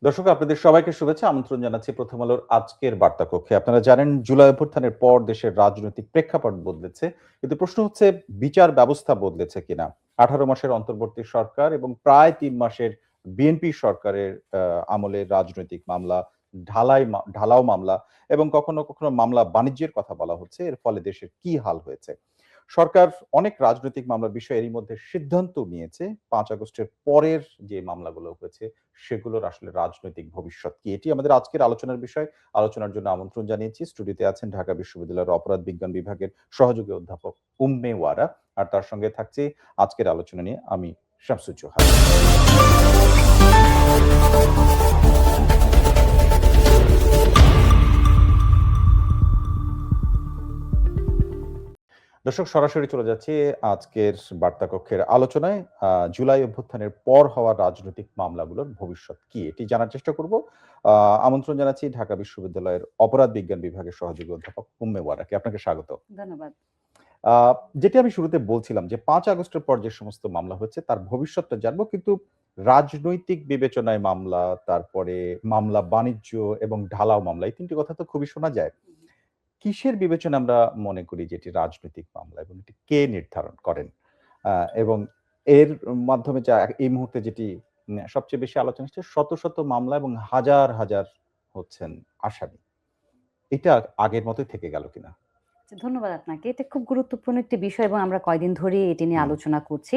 দর্শক আপনাদের সবাইকে শুভেচ্ছা আমন্ত্রণ জানাচ্ছি প্রথম আলোর আজকের বার্তা কক্ষে। আপনারা জানেন জুলাই অভ্যুত্থানের পর দেশের রাজনৈতিক প্রেক্ষাপট বদলেছে। কিন্তু প্রশ্ন হচ্ছে বিচার ব্যবস্থা বদলেছে কিনা? ১৮ মাসের অন্তর্বর্তী সরকার এবং প্রায় ৩ মাসের বিএনপি সরকারের আমলের রাজনৈতিক মামলা, ঢালাও মামলা এবং কখনো মামলা বাণিজ্যের কথা বলা হচ্ছে। এর ফলে দেশের কি হাল হয়েছে? সরকার অনেক রাজনৈতিক মামলার বিষয়ে এরই মধ্যে সিদ্ধান্ত নিয়েছে। ৫ আগস্টের পরের যে মামলাগুলো হয়েছে সেগুলোর আসলে রাজনৈতিক ভবিষ্যৎ কি? এটি আমাদের আজকের আলোচনার বিষয়। আলোচনার জন্য আমন্ত্রণ জানিয়েছি। স্টুডিওতে আছেন ঢাকা বিশ্ববিদ্যালয়ের অপরাধ বিজ্ঞান বিভাগের সহযোগী অধ্যাপক উম্মে ওয়ারা। আর তার সঙ্গে থাকছি আজকের আলোচনা নিয়ে আমি শামসুজ্জোহা। দর্শক সরাসরি চলে যাচ্ছি আজকের বার্তা কক্ষের আলোচনায়। জুলাই অভ্যুত্থানের পর হওয়া রাজনৈতিক মামলাগুলোর ভবিষ্যৎ কি? এটি জানার চেষ্টা করব। আ আমন্ত্রণ জানাচ্ছি ঢাকা বিশ্ববিদ্যালয়ের অপরাধ বিজ্ঞান বিভাগের সহযোগী অধ্যাপক উম্মে ওয়ারাকে। আপনাকে স্বাগত। ধন্যবাদ। আ যেটি আমি শুরুতে বলছিলাম যে ৫ আগস্টের পর যে সমস্ত মামলা হয়েছে তার ভবিষ্যৎটা জানবো। কিন্তু রাজনৈতিক বিবেচনায় মামলা, তারপরে মামলা বাণিজ্য এবং ঢালাও মামলা এই ৩ টি কথা তো খুবই শোনা যায়। কিসের বিবেচনায় আমরা মনে করি যে এটি রাজনৈতিক মামলা এবং এটি কে নির্ধারণ করেন? এবং এর মাধ্যমে এই মুহূর্তে যেটি সবচেয়ে বেশি আলোচনা হচ্ছে শত মামলা এবং হাজার হচ্ছেন আসামি। এটা আগের মতই থেকে গেল কিনা? ধন্যবাদ আপনাকে। এটা খুব গুরুত্বপূর্ণ একটি বিষয় এবং আমরা কয়দিন ধরেই এটি নিয়ে হুম, আলোচনা করছি।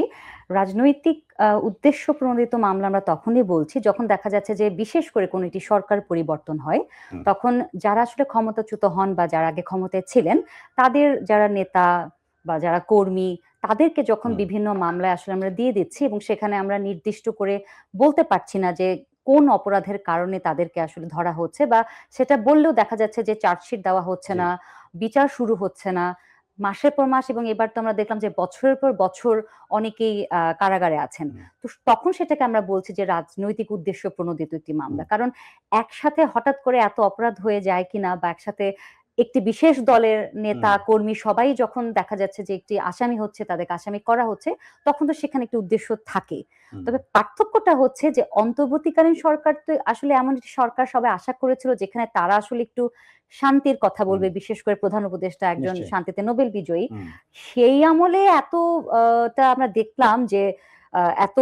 রাজনৈতিক উদ্দেশ্য প্রণোদিত মামলা আমরা তখনই বলছি যখন দেখা যাচ্ছে যে বিশেষ করে কোনো একটি সরকার পরিবর্তন হয়, হুম, তখন যারা আসলে ক্ষমতাচ্যুত হন বা যারা আগে ক্ষমতায় ছিলেন, তাদের যারা নেতা বা যারা কর্মী তাদেরকে যখন হুম, বিভিন্ন মামলায় আসলে আমরা দিয়ে দিচ্ছি এবং সেখানে আমরা নির্দিষ্ট করে বলতে পারছি না যে কোন অপরাধের কারণে তাদেরকে আসলে ধরা হচ্ছে বা সেটা বললেও দেখা যাচ্ছে যে চার্জশিট দেওয়া হচ্ছে জি, না, বিচার শুরু হচ্ছে না। মাসের পর মাস এবং এবার তো আমরা দেখলাম যে বছরের পর বছর অনেকেই কারাগারে আছেন। হুম, তো তখন সেটাকে আমরা বলছি যে রাজনৈতিক উদ্দেশ্য প্রণোদিত একটি হুম, মামলা। কারণ একসাথে হঠাৎ করে এত অপরাধ হয়ে যায় কিনা বা একসাথে একটি বিশেষ দলের নেতা, হুম, কর্মী সবাই যখন দেখা যাচ্ছে যে একটি আসামি হচ্ছে, তাদেরকে আসামি করা হচ্ছে, তখন তো সেখানে একটি উদ্দেশ্য থাকে। হুম, তবে পার্থক্যটা হচ্ছে যে অন্তর্বর্তীকালীন সরকার তো আসলে এমন একটি সরকার সবাই আশা করেছিল যেখানে তারা আসলে একটু শান্তির কথা হুম, বলবে। বিশেষ করে প্রধান উপদেষ্টা একজন নিশ্চয়ই। শান্তিতে নোবেল বিজয়ী। হুম, সেই আমলে এত টা আমরা দেখলাম যে এত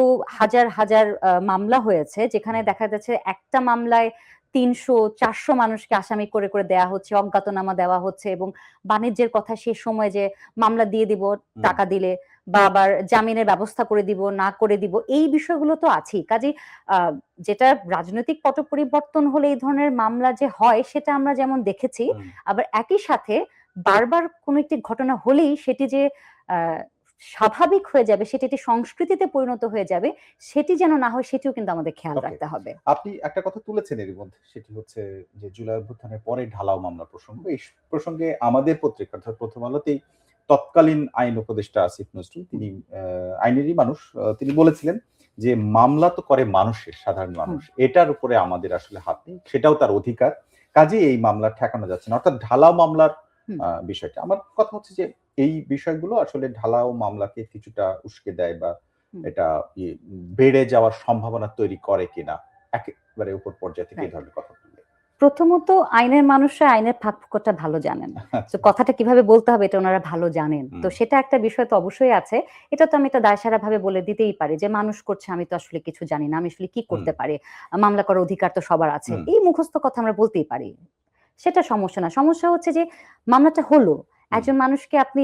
হাজার মামলা হয়েছে যেখানে হুম, দেখা যাচ্ছে একটা মামলায় ৩০০-৪০০ মানুষকে আসামি করে দেয়া হচ্ছে, অজ্ঞাতনামা দেওয়া হচ্ছে এবং বাণিজ্যের কথা সে সময় যে মামলা দিয়ে দিব হুম, টাকা দিলে বা আবার জামিনের ব্যবস্থা করে দিব, না করে দিব এই বিষয়গুলো তো আছেই। কাজেই আ যেটা রাজনৈতিক পট পরিবর্তন হলে এই ধরনের মামলা যে হয় সেটা আমরা যেমন দেখেছি। হুম। আবার একই সাথে বারবার কোনো একটি ঘটনা হলেই সেটি যে আ স্বাভাবিক হয়ে যাবে, সেটি একটি সংস্কৃতিতে পরিণত হয়ে যাবে, সেটি যেন না হয় সেটিও কিন্তু আমাদের খেয়াল ওকে। রাখতে হবে। আপনি একটা কথা তুলেছেন এরই মধ্যে। সেটি হচ্ছে যে জুলাই অভ্যুত্থানের পরে ঢালাও মামলা প্রসঙ্গ। এই প্রসঙ্গে আমাদের পত্রিকা অর্থাৎ প্রথম আলোতেই তৎকালীন আইন উপদেষ্টা আসিফ নজরুল তিনি আইনেরই মানুষ। তিনি বলেছিলেন যে, "মামলা তো করে মানুষের, সাধারণ হুম, মানুষ। এটার উপরে আমাদের আসলে হাত নেই। সেটাও তার অধিকার। কাজেই এই মামলা ঠেকানো যাচ্ছে না।" অর্থাৎ ঢালাও মামলার হুম, বিষয়টা। আমার কথা হচ্ছে যে এই বিষয়গুলো আসলে ঢালাও মামলাকে কিছুটা উস্কে দেয় বা হুম, এটা বেড়ে যাওয়ার সম্ভাবনা তৈরি করে কিনা? একেবারে উপর পর্যায় থেকে এই রাইট। ধরনের কথা বললে। প্রথমত আইনের মানুষরা আইনের ফাঁকফোকরটা ভালো জানেন। তো আচ্ছা। কথাটা কিভাবে বলতে হবে এটা উনারা ভালো জানেন। তো হুম, সেটা একটা বিষয় তো অবশ্যই আছে। এটা তো আমি একটা দায়সারাভাবে বলে দিতেই পারি যে মানুষ করছে আমি তো আসলে কিছু জানি না। আমি আসলে কি হুম, করতে পারি? মামলা করার অধিকার তো সবার আছে। হুম, এই মুখস্থ কথা আমরা বলতেই পারি। সেটা সমস্যা না। সমস্যা হচ্ছে যে মামলাটা হলো। হুম, একজন মানুষকে আপনি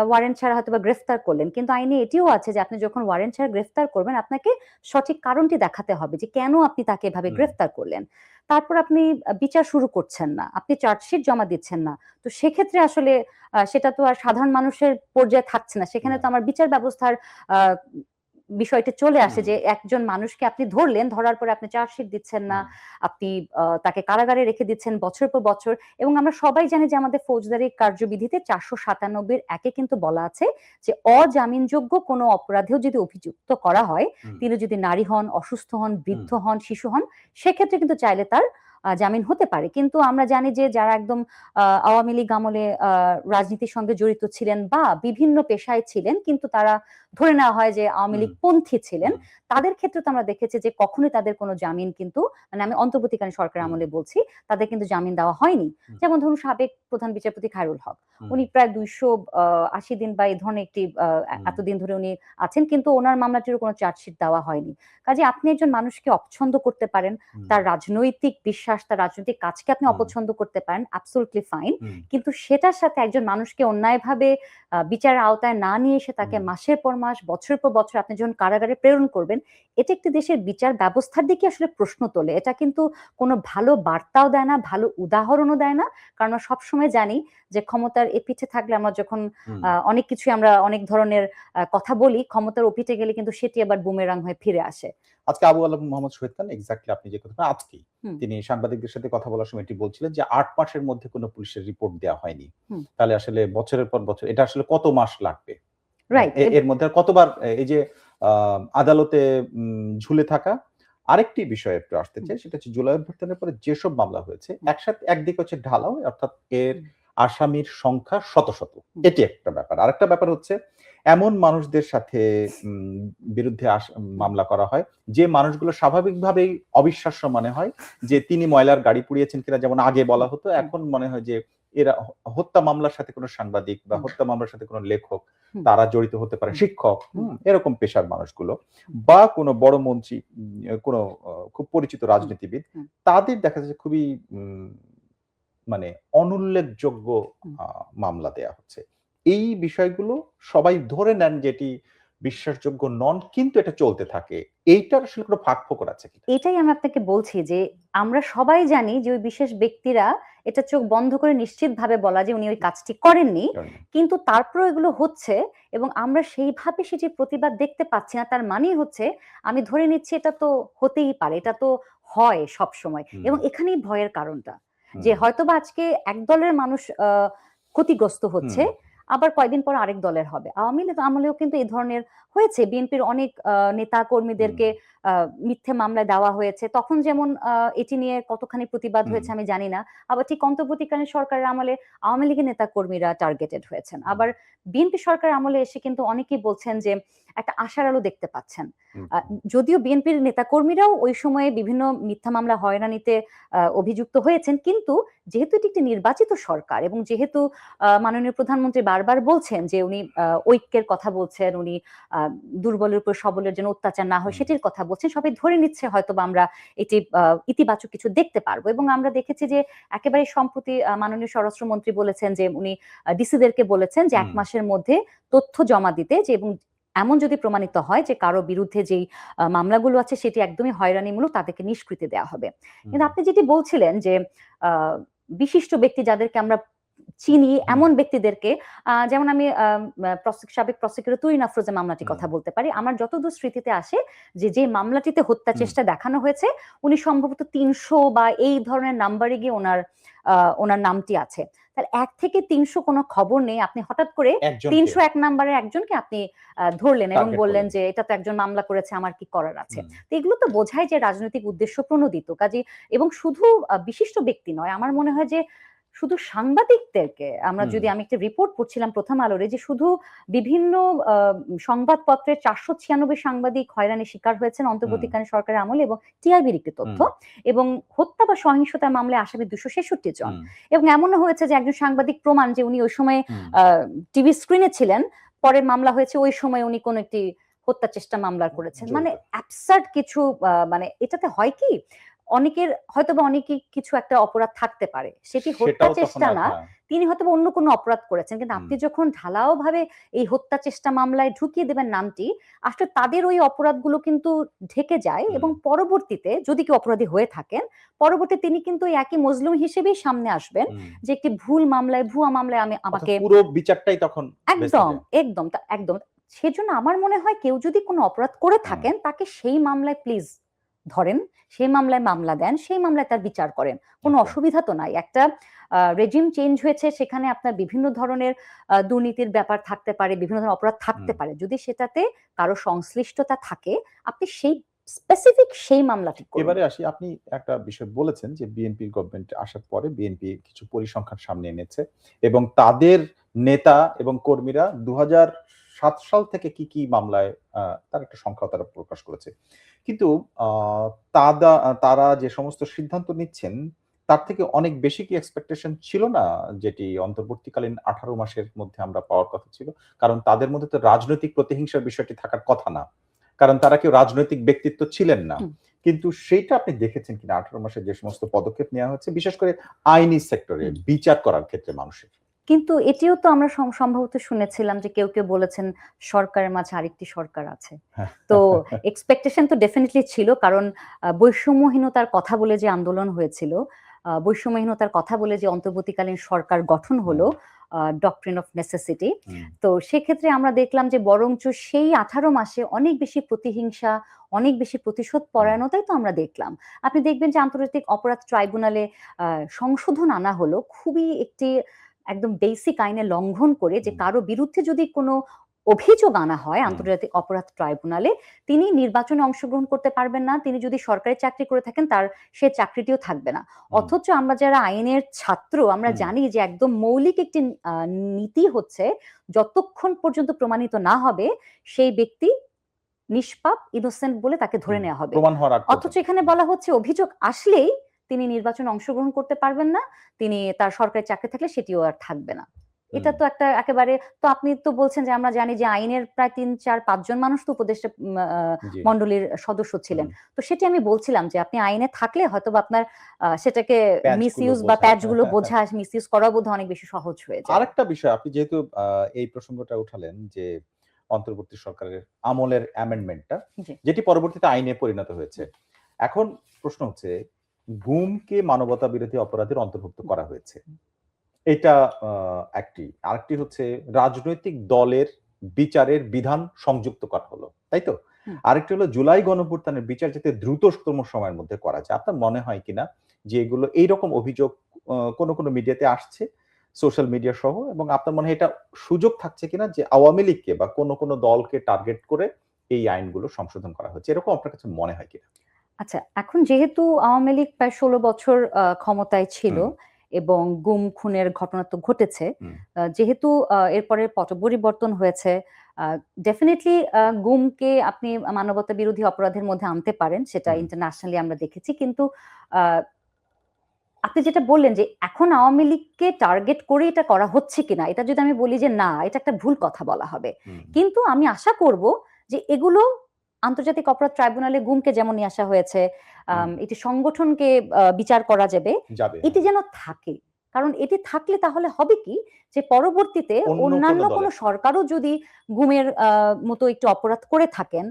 ওয়ারেন্ট ছাড়া হয়তোবা গ্রেফতার করলেন। কিন্তু আইনে এটিও আছে যে আপনি যখন ওয়ারেন্ট ছাড়া গ্রেফতার করবেন আপনাকে সঠিক কারণটি দেখাতে হবে যে কেন আপনি তাকে এভাবে হুম, গ্রেফতার করলেন। তারপর আপনি বিচার শুরু করছেন না। আপনি চার্জশিট জমা দিচ্ছেন না। তো সেক্ষেত্রে আসলে সেটা তো আর সাধারণ মানুষের পর্যায়ে থাকছে না। সেখানে না, তো আমার বিচার ব্যবস্থার আ বিষয়টা চলে আসে হুম, যে একজন মানুষকে আপনি ধরলেন, ধরার পরে আপনি চার্জশিট দিচ্ছেন না। হুম, আপনি তাকে কারাগারে রেখে দিচ্ছেন বছরের পর বছর এবং আমরা সবাই জানি যে আমাদের ফৌজদারি কার্যবিধিতে ৪৯৭ এর ১ এ কিন্তু বলা আছে যে অজামিনযোগ্য কোনো অপরাধেও যদি অভিযুক্ত করা হয়, হুম, তিনি যদি নারী হন, অসুস্থ হন, হুম, বৃদ্ধ হন, শিশু হন, সেক্ষেত্রে কিন্তু চাইলে তার জামিন হতে পারে। কিন্তু আমরা জানি যে যারা একদম আওয়ামী লীগ আমলে রাজনীতির সঙ্গে জড়িত ছিলেন বা বিভিন্ন পেশায় ছিলেন, কিন্তু তারা ধরে নেওয়া হয় যে আওয়ামী লীগ পন্থী ছিলেন, তাদের ক্ষেত্রে তো আমরা দেখেছি যে কখনোই তাদের কোনো জামিন কিন্তু, মানে আমি অন্তর্বর্তীকালীন সরকার আমলে বলছি, তাদের কিন্তু জামিন দেওয়া হয়নি। যেমন ধরুন সাবেক প্রধান বিচারপতি খায়রুল হক, উনি প্রায় 280 দিন বা এই ধরনের একটি এতদিন ধরে উনি আছেন, কিন্তু ওনার মামলাটিরও কোনো চার্জশিট দেওয়া হয়নি। কাজে আপনি একজন মানুষকে অপছন্দ করতে পারেন, তার রাজনৈতিক বিশ্বাস, তার রাজনৈতিক কাজকে আপনি অপছন্দ করতে পারেন, অ্যাবসলিউটলি ফাইন, কিন্তু সেটার সাথে একজন মানুষকে অন্যায়ভাবে বিচারের আওতায় না নিয়ে এসে তাকে মাসের পর মাস, বছরের পর বছর আপনি যখন কারাগারে প্রেরণ করবেন, এটা একটি দেশের বিচার ব্যবস্থার দিকে আসলে প্রশ্ন তোলে। এটা কিন্তু কোনো ভালো বার্তাও দেয় না, ভালো উদাহরণও দেয় না। কারণ আমরা সবসময় জানি যে ক্ষমতার এপিঠে থাকলে আমরা যখন অনেক কিছু, আমরা অনেক ধরনের কথা বলি, ক্ষমতার ওপিঠে গেলে কিন্তু সেটি আবার বুমেরাং হয়ে ফিরে আসে। আজকে আবু আলম মোহাম্মদ শহীদ খান এক্স্যাক্টলি আপনি যে কথা আজকে তিনি সাংবাদিকদের সাথে কথা বলার সময় এটি বলছিলেন যে 8 মাসের মধ্যে কোনো পুলিশের রিপোর্ট দেওয়া হয়নি। তাহলে আসলে বছরের পর বছর এটা আসলে কত মাস লাগবে? রাইট, এর মধ্যে কতবার এই যে আদালতে ঝুলে থাকা। আরেকটি বিষয় একটু আসতে চাই, সেটা হচ্ছে জুলাই অভ্যুত্থানের পরে যেসব মামলা হয়েছে একসাথে, একদিকে হচ্ছে ঢালাও, অর্থাৎ এর আসামির সংখ্যা শত শত, এটি একটা ব্যাপার। আরেকটা ব্যাপার হচ্ছে এমন মানুষদের সাথে বিরুদ্ধে মামলা করা হয় যে মানুষগুলো স্বাভাবিকভাবেই অবিশ্বাস্য মনে হয় যে তিনি ময়লার গাড়ি পুড়িয়েছেন কিনা, যেমন আগে বলা হতো, এখন মনে হয় যে এরা হত্যা মামলার সাথে কোনো সাংবাদিক বা হত্যা মামলার সাথে কোনো লেখক তারা জড়িত হতে পারে, শিক্ষক, এরকম পেশার মানুষগুলো, বা কোনো বড় মন্ত্রী, কোনো খুব পরিচিত রাজনীতিবিদ, তাদের দেখা যাচ্ছে খুবই মানে অনুল্লেখযোগ্য মামলা দেয়া হচ্ছে। এই বিষয়গুলো সবাই ধরে নেন যেটি বিশ্বাসযোগ্য নন, কিন্তু এটা চলতে থাকে। এইটার আসলে কোনো ফাঁকফোকর আছে কি? এটাই আমি আপনাকে বলছি যে আমরা সবাই জানি যে ওই বিশেষ ব্যক্তিরা এটা চোখ বন্ধ করে নিশ্চিতভাবে বলা যে উনি ওই কাজটি করেননি, কিন্তু তারপরেও এগুলো হচ্ছে এবং আমরা সেইভাবে সেটি প্রতিবাদ দেখতে পাচ্ছি না। তার মানে হচ্ছে আমি ধরে নিচ্ছি এটা তো হতেই পারে, এটা তো হয় সব সময়, এবং এখানেই ভয়ের কারণটা যে হয়তোবা আজকে এক দলের মানুষ ক্ষতিগ্রস্ত হচ্ছে, আবার কয়েকদিন পর আরেক দলের হবে। আওয়ামী লীগ আমলেও কিন্তু এই ধরনের হয়েছে, বিএনপির অনেক নেতা কর্মীদেরকে মিথ্যে মামলায় দেওয়া হয়েছে, তখন যেমন এটি নিয়ে কতখানি প্রতিবাদ হয়েছে আমি জানি না। আবার ঠিক অন্তর্বর্তীকালীন সরকারের আমলে আওয়ামী লীগের নেতা কর্মীরা টার্গেটেড হয়েছেন। আবার বিএনপি সরকারের আমলে এসে কিন্তু অনেকেই বলছেন যে একটা আশার আলো দেখতে পাচ্ছেন। যদিও বিএনপির নেতা কর্মীরাও ওই সময়ে বিভিন্ন মিথ্যা মামলা হয়রানিতে অভিযুক্ত হয়েছেন, কিন্তু যেহেতু এটি একটি নির্বাচিত সরকার এবং যেহেতু মাননীয় প্রধানমন্ত্রী বারবার বলছেন যে উনি ঐক্যের কথা বলছেন, উনি দুর্বলের উপর সবলের জন্য অত্যাচার না হয় সেটির কথা বলছেন, সবাই ধরে নিচ্ছে হয়তো আমরা এটি ইতিবাচক কিছু দেখতে পারবো। এবং আমরা দেখেছি যে একেবারে সম্প্রতি মাননীয় স্বরাষ্ট্রমন্ত্রী বলেছেন যে উনি ডিসিদেরকে বলেছেন যে 1 মাসের মধ্যে তথ্য জমা দিতে, যে এবং এমন যদি প্রমাণিত হয় যে কারো বিরুদ্ধে যেই মামলাগুলো আছে সেটি একদমই হয়রানিমূলক, তাদেরকে নিষ্কৃতি দেওয়া হবে। কিন্তু আপনি যেটি বলছিলেন যে বিশিষ্ট ব্যক্তি যাদেরকে আমরা চিনি, এমন ব্যক্তিদেরকে, যেমন আমি সাবেক প্রসিকিউটর তুহিন আফরোজের মামলাটির কথা বলতে পারি। আমার যতদূর স্মৃতিতে আসে যে মামলাটিতে হত্যা চেষ্টা দেখানো হয়েছে, উনি সম্ভবত 300 বা এই ধরনের নাম্বারে গিয়ে ওনার নামটি আছে। তাহলে 1 থেকে 300 কোনো খবর নেই, আপনি হঠাৎ করে 301 নাম্বারের একজনকে আপনি ধরলেন এবং বললেন যে এটা তো একজন মামলা করেছে, আমার কি করার আছে। তো এগুলো তো বোঝায় যে রাজনৈতিক উদ্দেশ্য প্রণোদিত কাজে। এবং শুধু বিশিষ্ট ব্যক্তি নয়, আমার মনে হয় যে শুধু সাংবাদিকদেরকে আমরা যদি, আমি একটা রিপোর্ট পড়ছিলাম প্রথম আলোরে যে শুধু বিভিন্ন সংবাদপত্রের 496 সাংবাদিক হয়রানির শিকার হয়েছেন অন্তর্বর্তীকালীন সরকারের আমলে, এবং টিআইবির একটি তথ্য, এবং হত্যা বা সহিংসতার মামলায় আসামি 266 জন। এবং এমনও হয়েছে যে একজন সাংবাদিক প্রমাণ যে উনি ওই সময় টিভি স্ক্রিনে ছিলেন, পরের মামলা হয়েছে ওই সময় উনি কোন একটি হত্যা চেষ্টা মামলা করেছেন। মানে অ্যাবসার্ড কিছু, মানে এটাতে হয় কি অনেকের হয়তোবা অনেকে কিছু একটা অপরাধ থাকতে পারে, সেটি হত্যা চেষ্টা না, তিনি হয়তো অন্য কোনো অপরাধ করেছেন, কিন্তু আপনি যখন ঢালাও ভাবে এই হত্যা চেষ্টা মামলায় ঢুকিয়ে দেবেন নামটি, আসলে তাদের ওই অপরাধগুলো কিন্তু ঢেকে যায় এবং পরবর্তীতে যদি কেউ অপরাধী হয়ে থাকেন, পরবর্তীতে তিনি কিন্তু একই মজলুম হিসেবেই সামনে আসবেন যে একটি ভুয়া মামলায় আমাকে পুরো বিচারটাই তখন একদম একদম একদম। সেজন্য আমার মনে হয় কেউ যদি কোনো অপরাধ করে থাকেন তাকে সেই মামলায় প্লিজ ধরেন, সেই মামলায় মামলা দেন, সেই মামলায় তার বিচার করেন, কোনো অসুবিধা তো নাই। একটা রেজিম চেঞ্জ হয়েছে, সেখানে আপনার বিভিন্ন ধরনের দুর্নীতির ব্যাপার থাকতে পারে, বিভিন্ন ধরনের অপরাধ থাকতে পারে, যদি সেটাতে কারো সংশ্লিষ্টতা থাকে আপনি সেই স্পেসিফিক সেই মামলাটি করুন। এবারে আসি, আপনি একটা বিষয় বলেছেন যে বিএনপির গভর্নমেন্ট আসার পরে বিএনপি কিছু পরিসংখ্যান সামনে এনেছে এবং তাদের নেতা এবং কর্মীরা ২০০৭ সাল থেকে কি, কি মামলায় তার একটা সংখ্যাও তারা প্রকাশ করেছে। কিন্তু আ তারা যে সমস্ত সিদ্ধান্ত নিচ্ছেন তার থেকে অনেক বেশি কি এক্সপেকটেশন ছিল না যেটি অন্তর্বর্তীকালীন ১৮ মাসের মধ্যে আমরা পাওয়ার কথা ছিল? কারণ তাদের মধ্যে তো রাজনৈতিক প্রতিহিংসার বিষয়টি থাকার কথা না। কারণ তারা কেউ রাজনৈতিক ব্যক্তিত্ব ছিলেন না। হুম। কিন্তু সেইটা আপনি দেখেছেন কিনা ১৮ মাসে যে সমস্ত পদক্ষেপ নেওয়া হয়েছে বিশেষ করে আইনি সেক্টরে বিচার করার ক্ষেত্রে মানুষের? কিন্তু এটিও তো আমরা সম্ভবত শুনেছিলাম যে কেউ, কেউ বলেছেন সরকারের মাঝে আরেকটি সরকার আছে। তো এক্সপেকটেশন তো ডেফিনিটলি ছিল, কারণ বৈষম্যহীনতার কথা বলে যে আন্দোলন হয়েছিল, বৈষম্যহীনতার কথা বলে যে অন্তর্বর্তীকালীন সরকার গঠন হলো, ডক্ট্রিন অফ নেসেসিটি। তো সেক্ষেত্রে আমরা দেখলাম যে বরঞ্চ সেই ১৮ মাসে অনেক বেশি প্রতিহিংসা, অনেক বেশি প্রতিশোধ পরায়ণতাই তো আমরা দেখলাম। আপনি দেখবেন যে আন্তর্জাতিক অপরাধ ট্রাইব্যুনালে সংশোধন আনা হলো খুবই একটি একদম বেসিক আইনে লঙ্ঘন করে, যে কারো বিরুদ্ধে যদি কোনো অভিযোগ আনা হয় আন্তর্জাতিক অপরাধ ট্রাইব্যুনালে, তিনি নির্বাচনে অংশগ্রহণ করতে পারবেন না। তিনি যদি সরকারি চাকরি করে থাকেন তার সে চাকরিটিও থাকবে না। অথচ আমরা যারা আইনের ছাত্র আমরা জানি যে একদম মৌলিক একটি নীতি হচ্ছে যতক্ষণ পর্যন্ত প্রমাণিত না হবে সেই ব্যক্তি নিষ্পাপ, ইনোসেন্ট বলে তাকে ধরে নেওয়া হবে। প্রমাণ হওয়ার আগ অথচ এখানে বলা হচ্ছে অভিযোগ আসলেই তিনি নির্বাচনে অংশগ্রহণ করতে পারবেন না, তিনি তার সরকারি চাকরি থাকলে সেটিও আর থাকবে না। এটা তো একটা একেবারে, তো আপনি তো বলছেন যে আমরা জানি যে আইনের প্রায় ৩, ৪, ৫ জন মানুষ তো উপদেষ্টা মন্ডলীর সদস্য ছিলেন। তো সেটি আমি বলছিলাম যে আপনি আইনে থাকলে হয়তোবা আপনার সেটাকে মিসইউজ বা প্যাচ গুলো বোঝা, মিসইউজ করা বোধহয় অনেক বেশি সহজ হয়ে যায়। আরেকটা বিষয়, আপনি যেহেতু এই প্রসঙ্গটা উঠালেন যে অন্তর্বর্তী সরকারের আমলের অ্যামেন্ডমেন্টটা যেটি পরবর্তীতে আইনে পরিণত হয়েছে। এখন প্রশ্ন হচ্ছে গুমকে মানবতা বিরোধী অপরাধের অন্তর্ভুক্ত করা হয়েছে। এটা একটি। আরেকটি হচ্ছে রাজনৈতিক দলের বিচারের বিধান সংযুক্ত করা হলো। তাই তো? আরেকটি হলো জুলাই গণঅভ্যুত্থানের বিচার যাতে দ্রুততম সময়ের মধ্যে করা যায়। আপনার মনে হয় কিনা যে এগুলো এইরকম অভিযোগ কোন মিডিয়াতে আসছে, সোশ্যাল মিডিয়া সহ, এবং আপনার মনে হয় এটা সুযোগ থাকছে কিনা যে আওয়ামী লীগকে বা কোন দলকে টার্গেট করে এই আইনগুলো সংশোধন করা হচ্ছে? এরকম আপনার কাছে মনে হয় কিনা? আচ্ছা, এখন যেহেতু আওয়ামী লীগ প্রায় ১৬ বছর ক্ষমতায় ছিল এবং গুম খুনের ঘটনা তো ঘটেছে, যেহেতু এরপরে পট পরিবর্তন হয়েছে, ডেফিনিটলি গুমকে আপনি মানবতা বিরোধী অপরাধের মধ্যে আনতে পারেন, সেটা ইন্টারন্যাশনালি আমরা দেখেছি। কিন্তু আপনি যেটা বললেন যে এখন আওয়ামী লীগকে টার্গেট করে এটা করা হচ্ছে কিনা, এটা যদি আমি বলি যে না, এটা একটা ভুল কথা বলা হবে। কিন্তু আমি আশা করব যে এগুলো আন্তর্জাতিক অপরাধ ট্রাইব্যুনালে গুমকে যেমন নিয়ে আসা হয়েছে, এটি সংগঠনকে বিচার করা যাবে, এটি যেন থাকে। কারণ এটি থাকলে তাহলে হবে কি, যে পরবর্তীতে অন্যান্য কোনো সরকারও যদি গুমের মতো একটু অপরাধ করে থাকেন,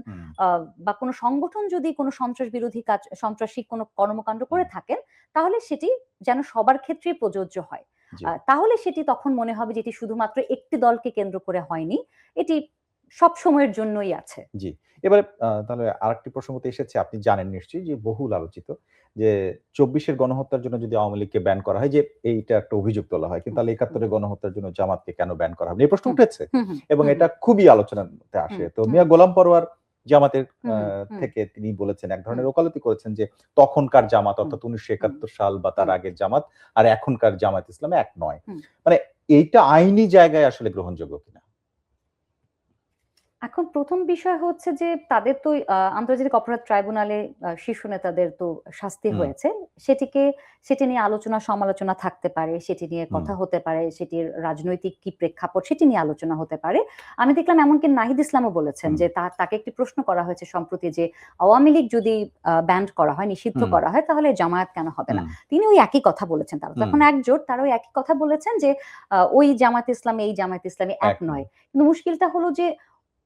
বা কোনো সংগঠন যদি কোনো সন্ত্রাস বিরোধী কাজ, সন্ত্রাসী কোনো কর্মকাণ্ড করে থাকেন, তাহলে সেটি যেন সবার ক্ষেত্রে প্রযোজ্য হয়। তাহলে সেটি তখন মনে হবে যে এটি শুধুমাত্র একটি দলকে কেন্দ্র করে হয়নি, এটি সব সময়ের জন্যই আছে। জি। এবারে তাহলে আরেকটি প্রসঙ্গতে এসেছে, আপনি জানেন নিশ্চয়ই যে বহুল আলোচিত যে ২৪ এর গণহত্যার জন্য যদি আওয়ামী লীগকে ব্যান করা হয়, যে এইটা একটা অভিযোগ তোলা হয়। কিন্তু তাহলে ৭১ এর গণহত্যার জন্য জামাতকে কেন ব্যান করা হবে? এই প্রশ্ন উঠেছে এবং এটা খুবই আলোচনার মধ্যে আসে। তো মিয়া গোলাম পরোয়ার জামাতের থেকে তিনি বলেছেন, এক ধরনের ওকালতি করেছেন যে তখনকার জামাত অর্থাৎ ১৯৭১ সাল বা তার আগের জামাত আর এখনকার জামাত ইসলামে এক নয়। মানে এইটা আইনি জায়গায় আসলে গ্রহণযোগ্য কিনা? এখন প্রথম বিষয় হচ্ছে যে তাদের তো আন্তর্জাতিক অপরাধ ট্রাইব্যুনালে শীর্ষ নেতাদের তো শাস্তি হয়েছে, সেটি নিয়ে আলোচনা সমালোচনা থাকতে পারে, সেটি নিয়ে কথা হতে পারে, সেটির রাজনৈতিক কি প্রেক্ষাপট সেটি নিয়ে আলোচনা হতে পারে। আমি দেখলাম এমনকি নাহিদ ইসলামও বলেছেন যে তাকে একটি প্রশ্ন করা হয়েছে সম্প্রতি যে আওয়ামী লীগ যদি ব্যান্ড করা হয়, নিষিদ্ধ করা হয়, তাহলে জামায়াত কেন হবে না? তিনি ওই একই কথা বলেছেন, তারা তখন একজোট, তারা ওই একই কথা বলেছেন যে ওই জামায়াত ইসলামী এই জামায়াত ইসলামী এক নয়। কিন্তু মুশকিলটা হলো যে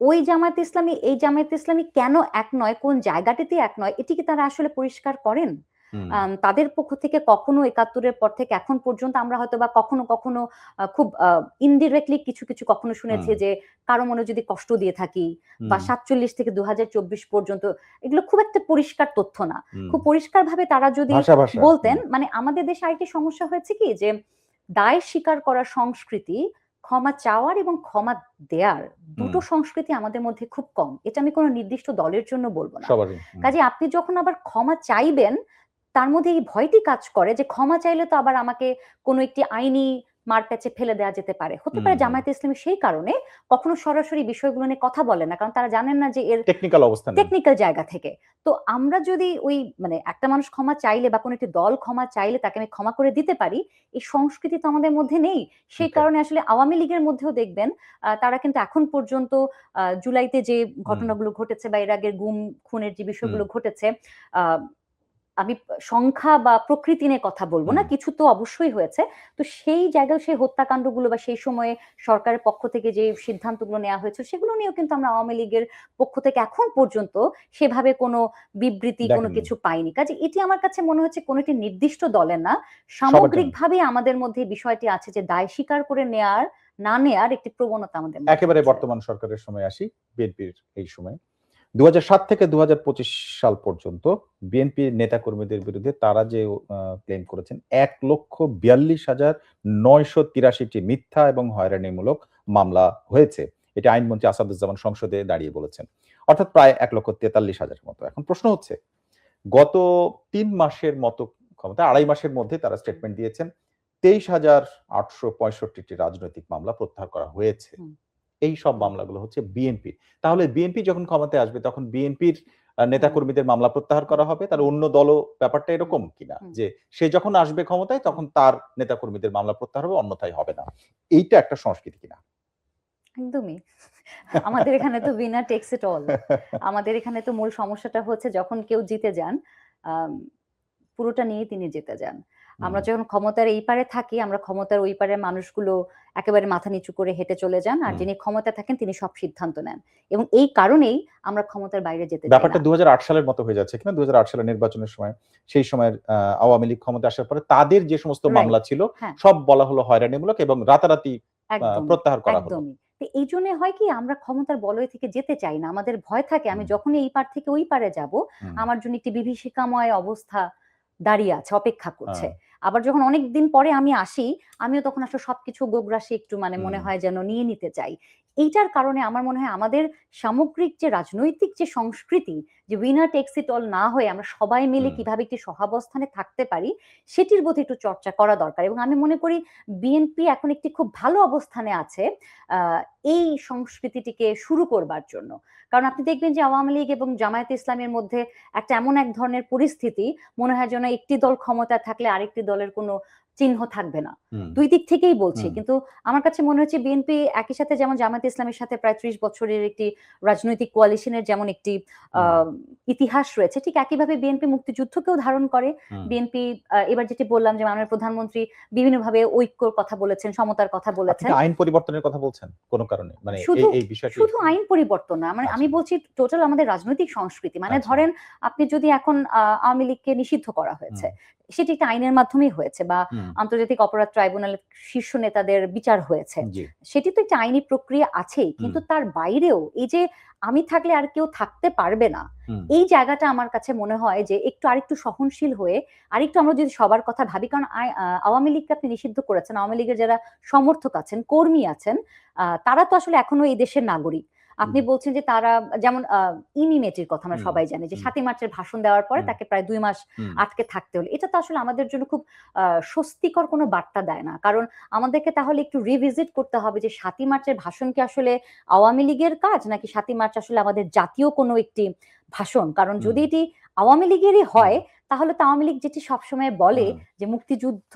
ওই জামায়াত ইসলামী এই জামায়াত ইসলামী কেন এক নয়, কোন জায়গাটিতে এক নয়, এটি কি তারা আসলে পরিষ্কার করেন? তাদের পক্ষ থেকে কখনো ৭১-এর পর থেকে এখন পর্যন্ত আমরা হয়তো বা কখনো কখনো খুব ইনডিরেক্টলি কিছু কখনো শুনেছি যে কারো মনে যদি কষ্ট দিয়ে থাকি, বা ৪৭ থেকে ২০২৪ পর্যন্ত, এগুলো খুব একটা পরিষ্কার তথ্য না। খুব পরিষ্কার ভাবে তারা যদি বলতেন, মানে আমাদের দেশে আরেকটি সমস্যা হয়েছে কি, যে দায় স্বীকার করার সংস্কৃতি ক্ষমা চাওয়ার এবং ক্ষমা দেয়ার দুটো সংস্কৃতি আমাদের মধ্যে খুব কম। এটা আমি কোনো নির্দিষ্ট দলের জন্য বলবো না। সবারই। কাজে আপনি যখন আবার ক্ষমা চাইবেন, তার মধ্যে এই ভয়টি কাজ করে যে ক্ষমা চাইলে তো আবার আমাকে কোনো একটি আইনি মারপ্যাচে ফেলে দেওয়া যেতে পারে। হতে পারে জামায়াতে ইসলামী সেই কারণে কখনো সরাসরি বিষয়গুলো নিয়ে কথা বলে না, কারণ তারা জানেন না যে এর টেকনিক্যাল অবস্থা নেই। টেকনিক্যাল জায়গা থেকে। তো আমরা যদি ওই মানে একটা মানুষ ক্ষমা চাইলে বা কোনো একটি দল ক্ষমা চাইলে তাকে আমি ক্ষমা করে দিতে পারি, এই সংস্কৃতি তো আমাদের মধ্যে নেই। সেই Okay. কারণে আসলে আওয়ামী লীগের মধ্যেও দেখবেন তারা কিন্তু এখন পর্যন্ত জুলাইতে যে ঘটনাগুলো ঘটেছে বা এর আগের গুম খুনের যে বিষয়গুলো ঘটেছে, আ আমি সংখ্যা বা প্রকৃতি নিয়ে কথা বলব না, কিছু তো অবশ্যই হয়েছে। তো সেই জায়গায় সেই হত্যাকাণ্ডগুলো বা সেই সময়ে সরকারের পক্ষ থেকে যে সিদ্ধান্তগুলো নেওয়া হয়েছিল সেগুলো নিয়েও কিন্তু আমরা আওয়ামী লীগের পক্ষ থেকে এখন পর্যন্ত সেভাবে কোনো বিবৃতি কোনো দেখেননি। কিছু পাইনি। কাজে এটি আমার কাছে মনে হচ্ছে কোনো একটি নির্দিষ্ট দলের না, সবার জন্য। সামগ্রিকভাবেই আমাদের মধ্যে এই বিষয়টি আছে যে দায় স্বীকার করে না নেয়ার একটি প্রবণতা আমাদের মধ্যে একেবারে আছে। বর্তমান সরকারের সময় আসি, বিএনপির এই সময়। ২০০৭ থেকে ২০২৫ সাল পর্যন্ত বিএনপির নেতাকর্মীদের বিরুদ্ধে তারা যে ক্লেম করেছেন ১,৪২,৯৮৩টি মিথ্যা এবং হয়রানিমূলক মামলা হয়েছে। এটা আইনমন্ত্রী আসাদুজ্জামান সংসদে দাঁড়িয়ে বলেছেন। অর্থাৎ প্রায় ১,৪৩,০০০ মতো। এখন প্রশ্ন হচ্ছে, গত ৩ মাসের মতো ক্ষমতা ২.৫ মাসের মধ্যে তারা স্টেটমেন্ট দিয়েছেন ২৩,৮৬৫টি রাজনৈতিক মামলা প্রত্যাহার করা হয়েছে। এই সব মামলাগুলো হচ্ছে বিএনপির। তাহলে বিএনপি যখন ক্ষমতায় আসবে তখন বিএনপির নেতাকর্মীদের মামলা প্রত্যাহার করা হবে। তার অন্য দলও ব্যাপারটা এরকম কিনা? যে সে যখন আসবে ক্ষমতায় তখন তার নেতাকর্মীদের মামলা প্রত্যাহার হবে, অন্যথায় হবে না। এইটা একটা সংস্কৃতি কিনা? একদমই। আমাদের এখানে তো উইনার টেকস ইট অল। আমাদের এখানে তো মূল সমস্যাটা হচ্ছে যখন কেউ জিতে যান, আম পুরোটা নিয়েই তিনি জিতে যান। আমরা যখন ক্ষমতার এই পারে থাকি, আমরা ক্ষমতার ওই পারের মানুষগুলো একেবারে মাথা নিচু করে হেঁটে চলে যান। আর যিনি ক্ষমতায় থাকেন তিনি সব সিদ্ধান্ত নেন। এবং এই কারণেই আমরা ক্ষমতার বাইরে যেতে চাই ব্যাপারটা না। ২০০৮ সালের মতো হয়ে যাচ্ছে কিনা? ২০০৮ সালের নির্বাচনের সময় সেই সময়ের আওয়ামী লীগ ক্ষমতায় আসার পরে তাদের যে সমস্ত মামলা ছিল হ্যাঁ, সব বলা হলো হয়রানিমূলক এবং রাতারাতি একদমই, প্রত্যাহার করা হলো। একদমই। তো এইজন্যে হয় কি আমরা ক্ষমতার বলয় থেকে যেতে চাই না। আমাদের ভয় থাকে আমি যখনই এই পার থেকে ওই পারে যাব, আমার জন্য একটি বিভীষিকাময় অবস্থা দাঁড়িয়ে আছে, অপেক্ষা করছে। আবার যখন অনেকদিন পরে আমি আসি, আমিও তখন আসলে সবকিছু গোগ্রাসে একটু মানে মনে হয় যেন নিয়ে নিতে চাই। এইটার কারণে আমার মনে হয় আমাদের সামগ্রিক যে রাজনৈতিক যে সংস্কৃতি, যে উইনার টেকস ইট অল না হয়ে আমরা সবাই মিলে কিভাবে একটি সহাবস্থানে থাকতে পারি, সেটির প্রতি একটু চর্চা করা দরকার। এবং আমি মনে করি বিএনপি এখন একটি খুব ভালো অবস্থানে আছে এই সংস্কৃতিটিকে শুরু করবার জন্য। কারণ আপনি দেখবেন যে আওয়ামী লীগ এবং জামায়াতে ইসলামের মধ্যে একটা এমন এক ধরনের পরিস্থিতি মনে হয় যেন একটি দল ক্ষমতায় থাকলে আরেকটি দলের কোনো চিহ্ন থাকবে না। দুই দিক থেকেই বলছি। কিন্তু আমার কাছে মনে হচ্ছে বিএনপি একই সাথে যেমন জামায়াতে ইসলামের সাথে প্রায় ৩০ বছরের একটি রাজনৈতিক কোয়ালিশনের যেমন একটি ইতিহাস রয়েছে, ঠিক একইভাবে বিএনপি মুক্তিযুদ্ধকেও ধারণ করে। বিএনপি এবার যেটি বললাম যে মাননীয় প্রধানমন্ত্রী বিভিন্নভাবে ঐক্যর কথা বলেছেন, সমতার কথা বলেছেন। আপনি আইন পরিবর্তনের কথা বলছেন কোন কারণে? মানে এই বিষয়টি শুধু আইন পরিবর্তন না, মানে আমি বলছি টোটাল আমাদের রাজনৈতিক সংস্কৃতি। মানে ধরেন আপনি যদি এখন আওয়ামী লীগকে নিষিদ্ধ করা হয়েছে, সেটি একটা আইনের মাধ্যমেই হয়েছে বা আন্তর্জাতিক অপরাধ ট্রাইব্যুনালের শীর্ষ নেতাদের বিচার হয়েছে, সেটি তো একটা আইনি প্রক্রিয়া আছেই। কিন্তু তার বাইরেও এই যে আমি থাকলে আর কেউ থাকতে পারবে না, এই জায়গাটা আমার কাছে মনে হয় যে আরেকটু সহনশীল হয়ে আরেকটু আমরা যদি সবার কথা ভাবি, কারণ আওয়ামী লীগকে আপনি নিষিদ্ধ করেছেন, আওয়ামী লীগের যারা সমর্থক আছেন, কর্মী আছেন, তারা তো আসলে এখনো এই দেশের নাগরিক। আপনি বলছেন যে তারা যেমন ইমি মেটির কথা আমরা সবাই জানি যে ৭ই মার্চের ভাষণ দেওয়ার পরে তাকে প্রায় ২ মাস আটকে থাকতে হলো। এটা তো আসলে আমাদের জন্য খুব স্বস্তিকর কোনো বার্তা দেয় না। কারণ আমাদেরকে তাহলে একটু রিভিজিট করতে হবে যে ৭ই মার্চের ভাষণ কি আসলে আওয়ামী লীগের কাজ নাকি ৭ই মার্চ আসলে আমাদের জাতীয় কোনো একটি ভাষণ? কারণ যদি এটি আওয়ামী লীগেরই হয় তাহলে তো আওয়ামী লীগ যেটি সবসময় বলে যে মুক্তিযুদ্ধ